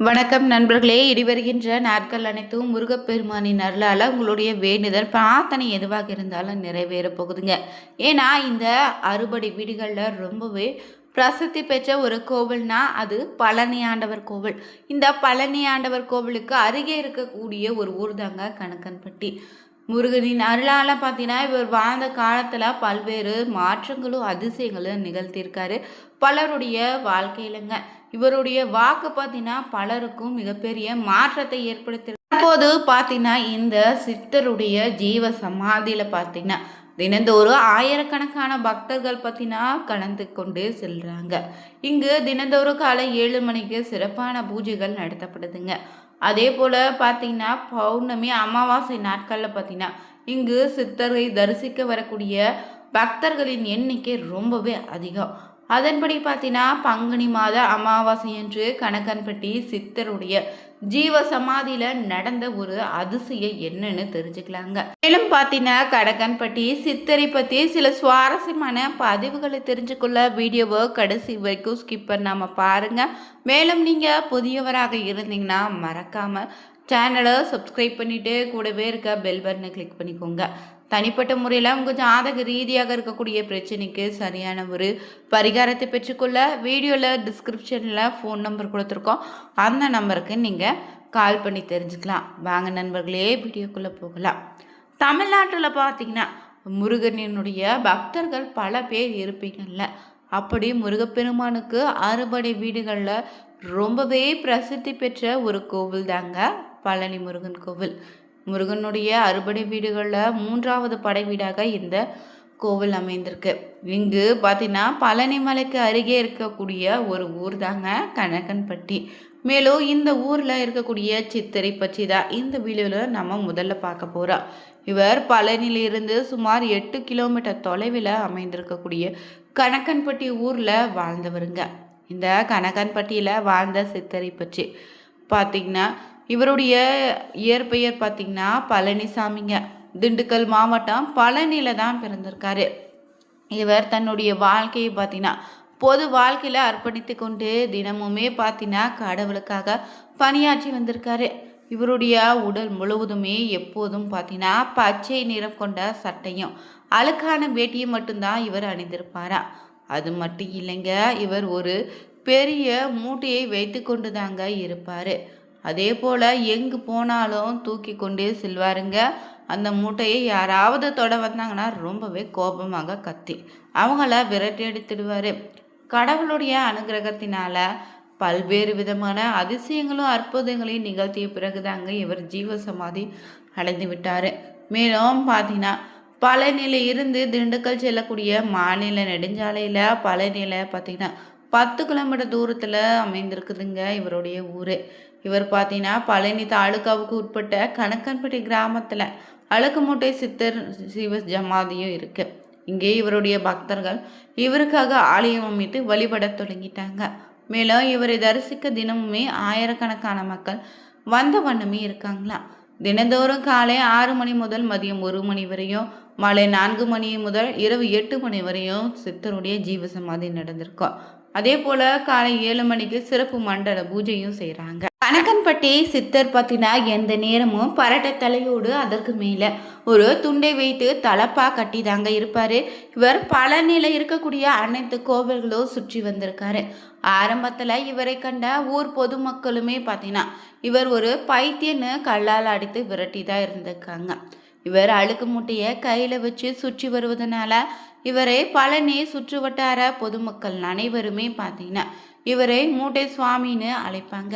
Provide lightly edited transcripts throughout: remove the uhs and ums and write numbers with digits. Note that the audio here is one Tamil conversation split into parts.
வணக்கம் நண்பர்களே. இடிவருகின்ற நாட்கள் அனைத்தும் முருகப்பெருமானின் அருளால் உங்களுடைய வேண்டுதல் பிரார்த்தனை எதுவாக இருந்தாலும் நிறைவேற போகுதுங்க. ஏன்னா இந்த அறுபடை வீடுகளில் ரொம்பவே பிரசித்தி பெற்ற ஒரு கோவில்னா அது பழனி ஆண்டவர் கோவில். இந்த பழனி ஆண்டவர் கோவிலுக்கு அருகே இருக்கக்கூடிய ஒரு ஊர் தாங்க கணக்கன்பட்டி. முருகனின் அருளால் பார்த்தீங்கன்னா இவர் வாழ்ந்த காலத்தில் பல்வேறு மாற்றங்களும் அதிசயங்களும் நிகழ்த்தியிருக்காரு பலருடைய வாழ்க்கையிலங்க. இவருடைய வாக்கு பார்த்தீங்கன்னா பலருக்கும் மிகப்பெரிய மாற்றத்தை ஏற்படுத்தி அப்போது பார்த்தீங்கன்னா இந்த சித்தருடைய ஜீவ சமாதியில் பார்த்தீங்கன்னா தினந்தோறும் ஆயிரக்கணக்கான பக்தர்கள் பார்த்தீங்கன்னா கலந்து கொண்டு செல்றாங்க. இங்கு தினந்தோறும் காலை 7 மணிக்கு சிறப்பான பூஜைகள் நடத்தப்படுதுங்க. அதே போல பார்த்தீங்கன்னா பௌர்ணமி அமாவாசை நாட்களில் பார்த்தீங்கன்னா இங்கு சித்தரை தரிசிக்க வரக்கூடிய பக்தர்களின் எண்ணிக்கை ரொம்பவே அதிகம். அதன்படி பார்த்தீங்கன்னா பங்குனி மாத அமாவாசை என்று கணக்கன்பட்டி சித்தருடைய ஜீவ சமாதியில நடந்த ஒரு அதிசயம் என்னன்னு தெரிஞ்சுக்கலாங்க. மேலும் பார்த்தீங்கன்னா கணக்கன்பட்டி சித்தரை பற்றி சில சுவாரஸ்யமான பதிவுகளை தெரிஞ்சுக்கொள்ள வீடியோவை கடைசி வரைக்கும் ஸ்கிப் பண்ணாம பாருங்க. மேலும் நீங்க புதியவராக இருந்தீங்கன்னா மறக்காம சேனலை சப்ஸ்கிரைப் பண்ணிட்டு கூடவே இருக்க பெல் பட்டனை கிளிக் பண்ணிக்கோங்க. தனிப்பட்ட முறையில் உங்கள் ஜாதக ரீதியாக இருக்கக்கூடிய பிரச்சனைக்கு சரியான ஒரு பரிகாரத்தை பெற்றுக்கொள்ள வீடியோவில் டிஸ்கிரிப்ஷனில் ஃபோன் நம்பர் கொடுத்துருக்கோம். அந்த நம்பருக்கு நீங்கள் கால் பண்ணி தெரிஞ்சுக்கலாம். வாங்க நண்பர்களே வீடியோக்குள்ளே போகலாம். தமிழ்நாட்டில் பார்த்தீங்கன்னா முருகனினுடைய பக்தர்கள் பல பேர் இருப்பீங்கள்ல. அப்படி முருகப்பெருமானுக்கு அறுபடை வீடுகளில் ரொம்பவே பிரசித்தி பெற்ற ஒரு கோவில் தாங்க பழனி முருகன் கோவில். முருகனுடைய அறுபடை வீடுகளில் 3வது படை வீடாக இந்த கோவில் அமைந்திருக்கு. இங்கு பார்த்தீங்கன்னா பழனி மலைக்கு அருகே இருக்கக்கூடிய ஒரு ஊர் தாங்க கணக்கன்பட்டி. மேலும் இந்த ஊரில் இருக்கக்கூடிய சித்தரை பற்றி தான் இந்த வீடியோவில் நம்ம முதல்ல பார்க்க போகிறோம். இவர் பழனியிலிருந்து சுமார் 8 கிலோமீட்டர் தொலைவில் அமைந்திருக்கக்கூடிய கணக்கன்பட்டி ஊரில் வாழ்ந்தவருங்க. இந்த கணக்கன்பட்டியில் வாழ்ந்த சித்தரை பற்றி பார்த்திங்கன்னா இவருடைய இயற்பெயர் பார்த்திங்கன்னா பழனிசாமிங்க. திண்டுக்கல் மாவட்டம் பழனியில் தான் பிறந்திருக்காரு. இவர் தன்னுடைய வாழ்க்கையை பார்த்திங்கன்னா பொது வாழ்க்கையில் அர்ப்பணித்து கொண்டு தினமுமே பார்த்திங்கன்னா கடவுளுக்காக பணியாற்றி வந்திருக்காரு. இவருடைய உடல் முழுவதுமே எப்போதும் பார்த்திங்கன்னா பச்சை நிறம் கொண்ட சட்டையும் அழுக்கான வேட்டியும் மட்டும்தான் இவர் அணிந்திருப்பாரா. அது மட்டும் இல்லைங்க, இவர் ஒரு பெரிய மூட்டையை வைத்து கொண்டு தாங்க இருப்பார். அதே போல் எங்கு போனாலும் தூக்கி கொண்டே செல்வாருங்க. அந்த மூட்டையை யாராவது தொட வந்தாங்கன்னா ரொம்பவே கோபமாக கத்தி அவங்கள விரட்டி அடித்துடுவார். கடவுளுடைய அனுகிரகத்தினால பல்வேறு விதமான அதிசயங்களும் அற்புதங்களையும் நிகழ்த்திய பிறகுதாங்க இவர் ஜீவ சமாதி அடைந்து விட்டார். மேலும் பார்த்தீங்கன்னா பழனியில் இருந்து திண்டுக்கல் செல்லக்கூடிய மாநில நெடுஞ்சாலையில் பழனியில் பார்த்தீங்கன்னா 10 கிலோமீட்டர் தூரத்தில் அமைந்திருக்குதுங்க இவருடைய ஊர். இவர் பார்த்தீங்கன்னா பழனி தாலுகாவுக்கு உட்பட்ட கணக்கன்பட்டி கிராமத்தில் அழகுமூட்டை சித்தர் சிவ ஜமாதியும் இருக்கு. இங்கே இவருடைய பக்தர்கள் இவருக்காக ஆலயம் அமைத்து வழிபட தொடங்கிட்டாங்க. மேலும் இவரை தரிசிக்க தினமுமே ஆயிரக்கணக்கான மக்கள் வந்த வண்ணமே இருக்காங்களாம். தினந்தோறும் காலை 6 மணி முதல் மதியம் 1 மணி வரையும், மாலை 4 மணி முதல் இரவு 8 மணி வரையும் சித்தருடைய ஜீவசமாதி நடந்திருக்கும். அதே போல காலை 7 மணிக்கு சிறப்பு மண்டல பூஜையும் செய்கிறாங்க. கணக்கன்பட்டி சித்தர் பார்த்தீங்கன்னா எந்த நேரமும் பரட்டை தலையோடு அதற்கு மேலே ஒரு துண்டை வைத்து தலப்பா கட்டி தாங்க இருப்பார். இவர் பழனியில் இருக்கக்கூடிய அனைத்து கோவில்களும் சுற்றி வந்திருக்காரு. ஆரம்பத்தில் இவரை கண்ட ஊர் பொதுமக்களுமே பார்த்தீங்கன்னா இவர் ஒரு பைத்தியன்னு கல்லால் அடித்து விரட்டி தான் இருந்திருக்காங்க. இவர் அழுக்கு மூட்டையை கையில் வச்சு சுற்றி வருவதனால இவரை பழனி சுற்று வட்டார பொதுமக்கள் அனைவருமே பார்த்தீங்கன்னா இவரை மூட்டை சுவாமின்னு அழைப்பாங்க.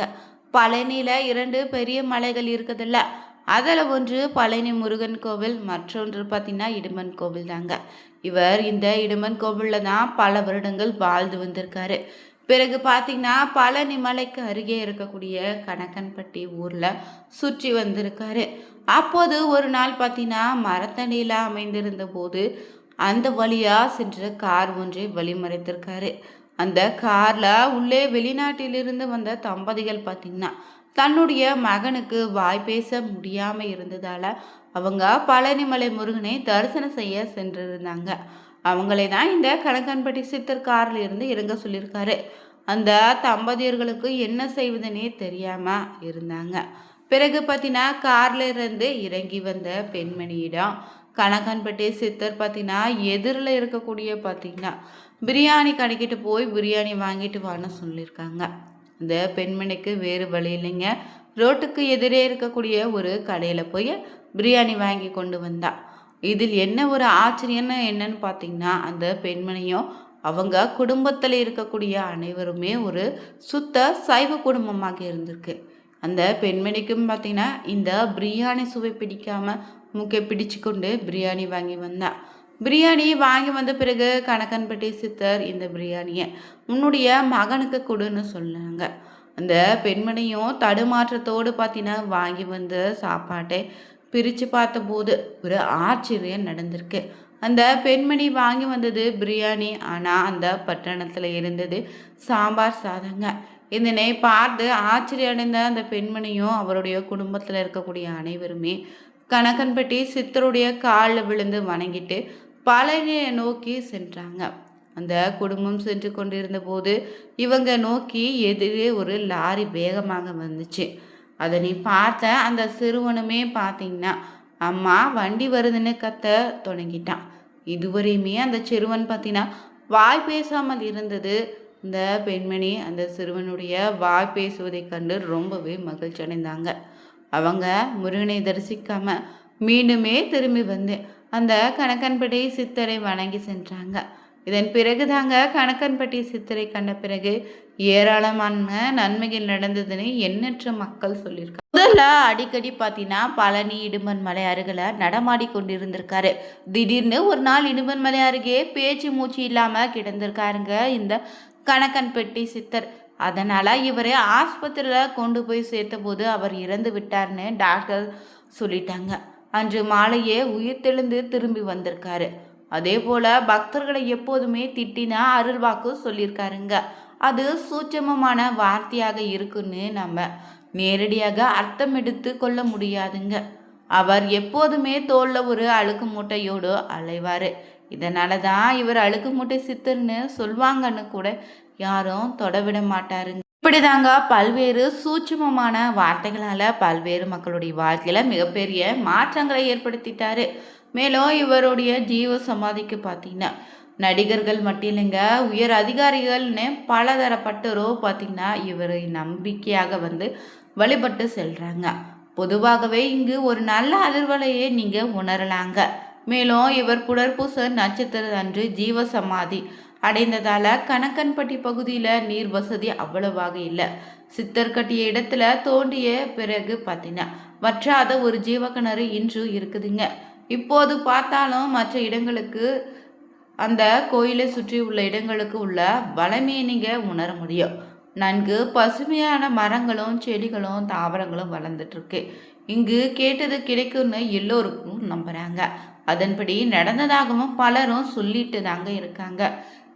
பழனியில் 2 பெரிய மலைகள் இருக்குதுல்ல, அதில் ஒன்று பழனி முருகன் கோவில், மற்றொன்று பார்த்தீங்கன்னா இடுமன் கோவில் தாங்க. இவர் இந்த இடுமன் கோவிலில் தான் பல வருடங்கள் வாழ்ந்து வந்திருக்காரு. பிறகு பார்த்தீங்கன்னா பழனி மலைக்கு அருகே இருக்கக்கூடிய கணக்கன்பட்டி ஊரில் சுற்றி வந்திருக்காரு. அப்போது ஒரு நாள் பார்த்தீங்கன்னா மரத்தடியில் அமைந்திருந்த போது அந்த வழியாக சென்ற கார் ஒன்றை வழிமறைத்திருக்காரு. அந்த காரில் உள்ளே வெளிநாட்டிலிருந்து வந்த தம்பதிகள் பார்த்திங்கன்னா தன்னுடைய மகனுக்கு வாய் பேச முடியாமல் இருந்ததால் அவங்க பழனிமலை முருகனை தரிசனம் செய்ய சென்றிருந்தாங்க. அவங்களே தான் இந்த கணக்கன்பட்டி சித்தர் காரில் இருந்து இறங்க சொல்லியிருக்காரு. அந்த தம்பதியர்களுக்கு என்ன செய்வதுன்னே தெரியாமல் இருந்தாங்க. பிறகு பார்த்தீங்கன்னா கார்ல இருந்து இறங்கி வந்த பெண்மணியிடம் கணக்கன்பட்டி சித்தர் பார்த்தீங்கன்னா எதிரில் இருக்கக்கூடிய பார்த்தீங்கன்னா பிரியாணி கடைக்கிட்டு போய் பிரியாணி வாங்கிட்டு வான்னு சொல்லியிருக்காங்க. இந்த பெண்மணிக்கு வேறு வழி இல்லைங்க. ரோட்டுக்கு எதிரே இருக்கக்கூடிய ஒரு கடையில் போய் பிரியாணி வாங்கி கொண்டு வந்தா. இதில் என்ன ஒரு ஆச்சரியம்னு என்னன்னு பார்த்தீங்கன்னா, அந்த பெண்மணியும் அவங்க குடும்பத்தில் இருக்கக்கூடிய அனைவருமே ஒரு சுத்த சைவ குடும்பமாக இருந்திருக்கு. அந்த பெண்மணிக்கும் பார்த்தீங்கன்னா இந்த பிரியாணி சுவை பிடிக்காம மூக்கை பிடிச்சு கொண்டு பிரியாணி வாங்கி வந்தா. பிரியாணி வாங்கி வந்த பிறகு கணக்கன்பட்டி சித்தர் இந்த பிரியாணியை உன்னுடைய மகனுக்கு கொடுன்னு சொன்னாங்க. அந்த பெண்மணியும் தடுமாற்றத்தோடு பார்த்தீங்கன்னா வாங்கி வந்த சாப்பாட்டை பிரித்து பார்த்தபோது ஒரு ஆச்சரியம் நடந்திருக்கு. அந்த பெண்மணி வாங்கி வந்தது பிரியாணி, ஆனால் அந்த பட்டணத்தில் இருந்தது சாம்பார் சாதங்க. இதனை பார்த்து ஆச்சரியம் அடைந்த அந்த பெண்மணியும் அவருடைய குடும்பத்தில் இருக்கக்கூடிய அனைவருமே கணக்கன்பட்டி சித்தருடைய காலில் விழுந்து வணங்கிட்டு பழனியை நோக்கி சென்றாங்க. அந்த குடும்பம் சென்று கொண்டிருந்த போது இவங்க நோக்கி எதிரே ஒரு லாரி வேகமாக வந்துச்சு. அதனை பார்த்த அந்த சிறுவனுமே பார்த்தீங்கன்னா அம்மா வண்டி வருதுன்னு கத்த தொடங்கிட்டான். இதுவரையுமே அந்த சிறுவன் பார்த்தீங்கன்னா வாய் பேசாமல் இருந்தது. இந்த பெண்மணி அந்த சிறுவனுடைய வாய் பேசுவதை கண்டு ரொம்பவே மகிழ்ச்சி அடைந்தாங்க. அவங்க முருகனை தரிசிக்காம மீண்டுமே திரும்பி வந்து அந்த கணக்கன்பட்டி சித்தரை வணங்கி சென்றாங்க. இதன் பிறகு தாங்க கணக்கன்பட்டி சித்தரை கண்ட பிறகு ஏராளமான நன்மைகள் நடந்ததுன்னு எண்ணற்ற மக்கள் சொல்லியிருக்காங்க. முதல்ல அடிக்கடி பார்த்தீங்கன்னா பழனி இடும்பன் மலை அருகில் நடமாடி கொண்டிருந்திருக்காரு. திடீர்னு ஒரு நாள் இடும்பன் மலை அருகே பேச்சு மூச்சு இல்லாமல் கிடந்திருக்காருங்க இந்த கணக்கன்பட்டி சித்தர். அதனால் இவரை ஆஸ்பத்திரியில் கொண்டு போய் சேர்த்த போது அவர் இறந்து விட்டார்னு டாக்டர் சொல்லிட்டாங்க. அன்று மாலையே உயிர் தெளிந்து திரும்பி வந்திருக்காரு. அதே போல் பக்தர்களை எப்போதுமே திட்டினா அருள்வாக்கு சொல்லியிருக்காருங்க. அது சூட்சமமான வார்த்தையாக இருக்குன்னு நம்ம நேரடியாக அர்த்தம் எடுத்து கொள்ள முடியாதுங்க. அவர் எப்போதுமே தோளில் ஒரு அழுக்கு மூட்டையோடு அலைவார். இதனால தான் இவர் அழுக்கு மூட்டை சித்தர்னு சொல்வாங்கன்னு கூட யாரும் தொடவிட மாட்டாருங்க. இப்படிதாங்க பல்வேறு சூட்சமமான வார்த்தைகளால் பல்வேறு மக்களுடைய வாழ்க்கையில் மிகப்பெரிய மாற்றங்களை ஏற்படுத்திட்டாரு. மேலும் இவருடைய ஜீவ சமாதிக்கு பார்த்தீங்கன்னா நடிகர்கள் மட்டும் இல்லைங்க, உயர் அதிகாரிகள்னு பலதரப்பட்டரோ பார்த்தீங்கன்னா இவரை நம்பிக்கையாக வந்து வழிபட்டு செல்கிறாங்க. பொதுவாகவே இங்கு ஒரு நல்ல அதிர்வலையை நீங்கள் உணரலாங்க. மேலும் இவர் புனர்பூச நட்சத்திர அன்று ஜீவ சமாதி அடைந்ததால் கணக்கன்பட்டி பகுதியில் நீர் வசதி அவ்வளவாக இல்லை. சித்தர் கட்டிய இடத்துல தோண்டிய பிறகு பார்த்தீங்கன்னா வற்றாத ஒரு ஜீவக்கிணறு இன்று இருக்குதுங்க. இப்போது பார்த்தாலும் மற்ற இடங்களுக்கு அந்த கோயிலை சுற்றி உள்ள இடங்களுக்கு உள்ள வளமையை நீங்கள் உணர முடியும். நன்கு பசுமையான மரங்களும் செடிகளும் தாவரங்களும் வளர்ந்துட்டுருக்கு. இங்கு கேட்டது கிடைக்கும்னு எல்லோருக்கும் நம்புகிறாங்க. அதன்படி நடந்ததாகவும் பலரும் சொல்லிட்டு தாங்க இருக்காங்க.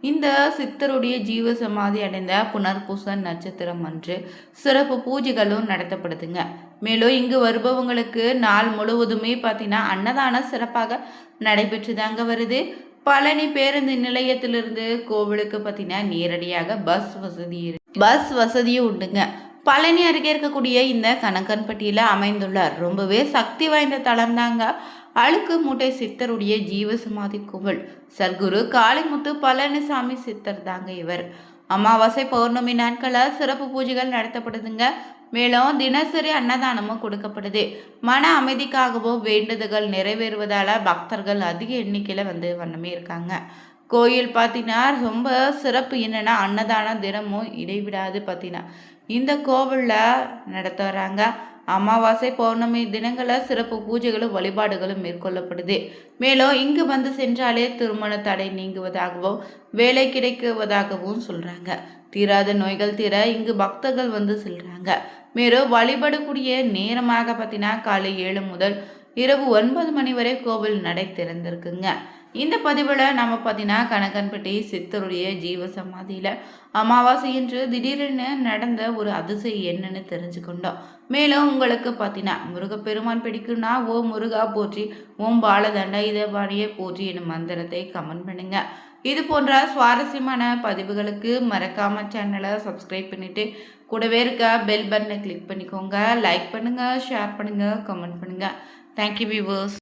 இந்த சித்தருடைய ஜீவ சமாதி அடைந்த புனர்பூச நட்சத்திரம் அன்று சிறப்பு பூஜைகளும் நடத்தப்படுதுங்க. மேலும் இங்கு வருபவங்களுக்கு நாள் முழுவதுமே பார்த்தீங்கன்னா அன்னதானம் சிறப்பாக நடைபெற்று தாங்க வருது. பழனி பேருந்து நிலையத்திலிருந்து கோவிலுக்கு பார்த்தீங்கன்னா நேரடியாக பஸ் வசதியும் உண்டுங்க. பழனி அருகே இருக்கக்கூடிய இந்த கணக்கன்பட்டியில் அமைந்துள்ள ரொம்பவே சக்தி வாய்ந்த தலம் தாங்க அழுக்கு மூட்டை சித்தருடைய ஜீவ சமாதி கோவில். சர்க்குரு காளிமுத்து பழனிசாமி சித்தர் தாங்க இவர். அமாவாசை பௌர்ணமி நாட்களில் சிறப்பு பூஜைகள் நடத்தப்படுதுங்க. மேலும் தினசரி அன்னதானமும் கொடுக்கப்படுது. மன அமைதிக்காகவும் வேண்டுதல்கள் நிறைவேறுவதால் பக்தர்கள் அதிக எண்ணிக்கையில் வந்து வண்ணமே இருக்காங்க. கோயில் பார்த்தீங்கன்னா ரொம்ப சிறப்பு என்னென்னா அன்னதானம் தினமும் இடைவிடாது பார்த்தீங்கன்னா இந்த கோவிலில் நடத்த வராங்க. அமாவாசை பௌர்ணமி தினங்களில் சிறப்பு பூஜைகளும் வழிபாடுகளும் மேற்கொள்ளப்படுது. மேலும் இங்கு வந்து சென்றாலே திருமண தடை நீங்குவதாகவும் வேலை கிடைக்குவதாகவும் சொல்கிறாங்க. தீராத நோய்கள் தீர இங்கு பக்தர்கள் வந்து செல்கிறாங்க. மேலும் வழிபடக்கூடிய நேரமாக பார்த்தீங்கன்னா காலை 7 முதல் இரவு 9 மணி வரை கோவில் நடை திறந்திருக்குங்க. இந்த பதிவில் நம்ம பார்த்தீங்கன்னா கணக்கன்பட்டி சித்தருடைய ஜீவ சமாதியில் அமாவாசை என்று திடீரென நடந்த ஒரு அதிசயம் என்னன்னு தெரிஞ்சுக்கொண்டோம். மேலும் உங்களுக்கு பார்த்தீங்கன்னா முருகப்பெருமான் பிடிக்குன்னா ஓம் முருகா போற்றி, ஓம் பாலதண்ட இதபாடியே போற்றி என்னும் மந்திரத்தை கமெண்ட் பண்ணுங்க. இது போன்ற சுவாரஸ்யமான பதிவுகளுக்கு மறக்காமல் சேனலை சப்ஸ்கிரைப் பண்ணிவிட்டு கூடவே இருக்க பெல் பட்டனை கிளிக் பண்ணிக்கோங்க. லைக் பண்ணுங்கள், ஷேர் பண்ணுங்கள், கமெண்ட் பண்ணுங்கள். Thank you viewers.